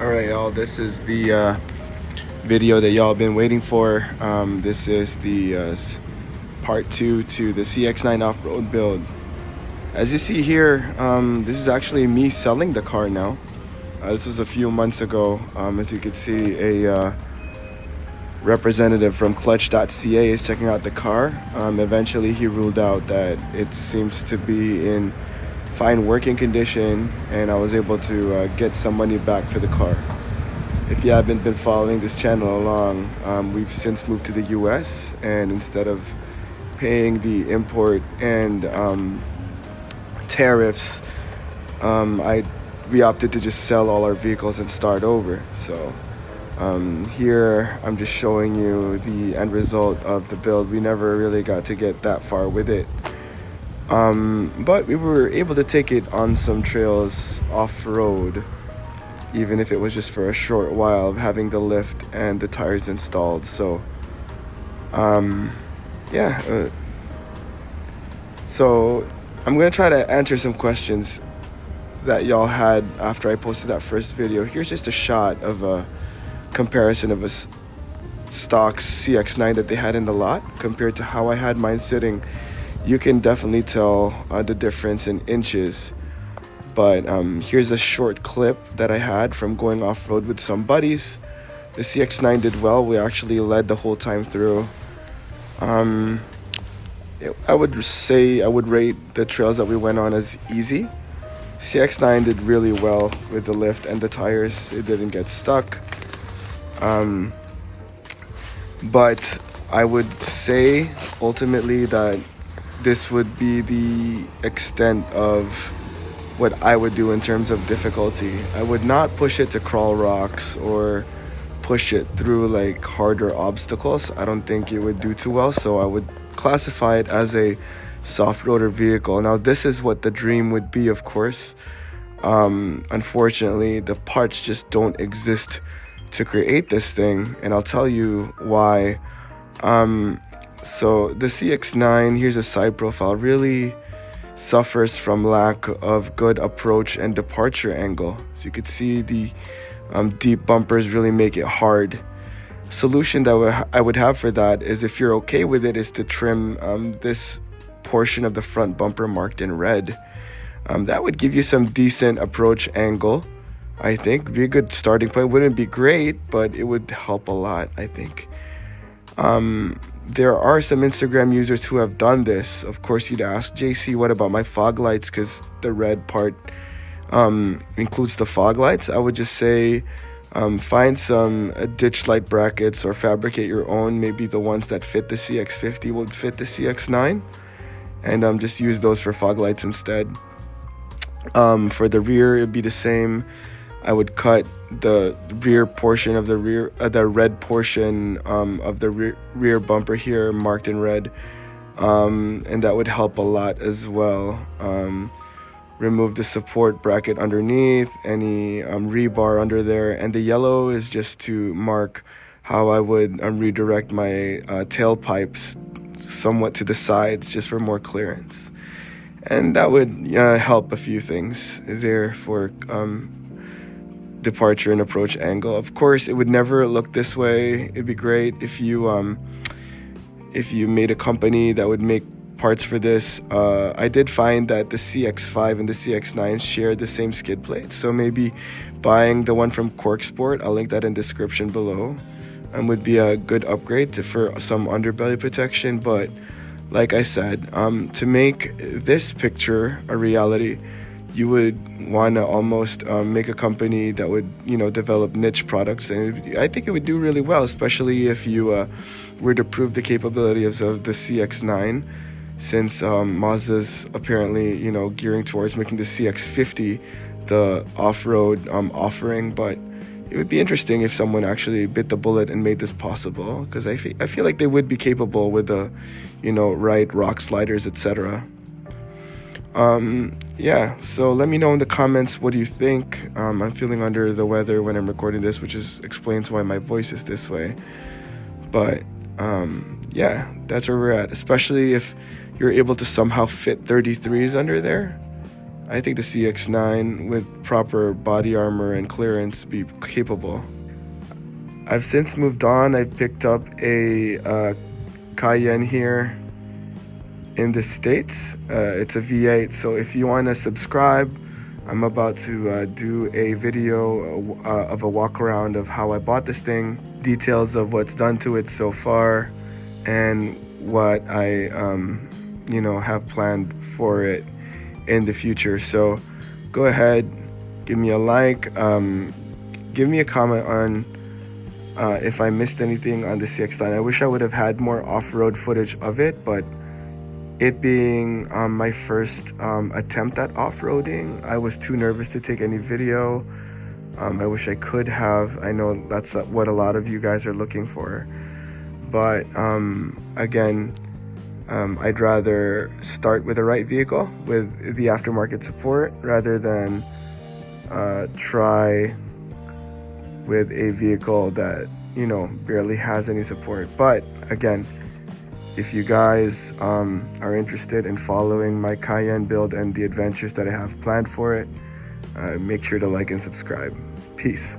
Alright, y'all, this is the video that y'all been waiting for. This is the part 2 to the CX9 Offroad build. As you see here, this is actually me selling the car now. This was a few months ago. As you can see, a representative from clutch.ca is checking out the car. Eventually he ruled out that it seems to be in fine working condition, and I was able to get some money back for the car. If you haven't been following this channel along, we've since moved to the US, and instead of paying the import and tariffs, we opted to just sell all our vehicles and start over. So here I'm just showing you the end result of the build. We never really got to get that far with it, but we were able to take it on some trails off-road, even if it was just for a short while, having the lift and the tires installed. So yeah, so I'm gonna try to answer some questions that y'all had after I posted that first video. Here's just a shot of a comparison of a stock CX9 that they had in the lot compared to how I had mine sitting. You can definitely tell the difference in inches. But here's a short clip that I had from going off-road with some buddies. The CX9 did well. We actually led the whole time through. I would say I would rate the trails that we went on as easy. CX9 did really well with the lift and the tires. It didn't get stuck. But I would say ultimately that this would be the extent of what I would do in terms of difficulty. I would not push it to crawl rocks or push it through like harder obstacles. I don't think it would do too well, so I would classify it as a soft-roader vehicle. Now this is what the dream would be, of course. Unfortunately, the parts just don't exist to create this thing, and I'll tell you why. So the CX9, here's a side profile, really suffers from lack of good approach and departure angle. So you could see the deep bumpers really make it hard. Solution that I would have for that is, if you're okay with it, is to trim this portion of the front bumper marked in red. That would give you some decent approach angle. I think be a good starting point. Wouldn't be great, but it would help a lot, I think. There are some Instagram users who have done this. Of course, you'd ask, JC, what about my fog lights? Because the red part includes the fog lights. I would just say find some ditch light brackets or fabricate your own. Maybe the ones that fit the CX50 would fit the CX9, and just use those for fog lights instead. For the rear, it'd be the same. I would cut the rear portion of the red portion of the rear bumper here marked in red, and that would help a lot as well. Remove the support bracket underneath, any rebar under there, and the yellow is just to mark how I would redirect my tailpipes somewhat to the sides, just for more clearance. And that would help a few things there for departure and approach angle. Of course, it would never look this way. It'd be great if you made a company that would make parts for this. I did find that the CX5 and the CX9 share the same skid plate, so maybe buying the one from Corksport, I'll link that in description below, would be a good upgrade for some underbelly protection. But like I said, to make this picture a reality, you would want to almost make a company that would, develop niche products, and I think it would do really well, especially if you were to prove the capabilities of the CX9, since Mazda's apparently, gearing towards making the CX50 the off-road offering. But it would be interesting if someone actually bit the bullet and made this possible, because I feel like they would be capable with the, right rock sliders, etc. Yeah, so let me know in the comments, what do you think? I'm feeling under the weather when I'm recording this, which explains why my voice is this way. But yeah, that's where we're at, especially if you're able to somehow fit 33s under there. I think the CX9 with proper body armor and clearance be capable. I've since moved on. I picked up a Cayenne here in the States. It's a V8, so if you want to subscribe, I'm about to do a video of a walk around of how I bought this thing, details of what's done to it so far, and what I have planned for it in the future. So go ahead, give me a like, give me a comment on if I missed anything on the CX9. I wish I would have had more off-road footage of it, but it being my first attempt at off-roading, I was too nervous to take any video. I wish I could have. I know that's what a lot of you guys are looking for, but again, I'd rather start with the right vehicle with the aftermarket support rather than try with a vehicle that barely has any support. But again, if you guys are interested in following my Cayenne build and the adventures that I have planned for it, make sure to like and subscribe. Peace.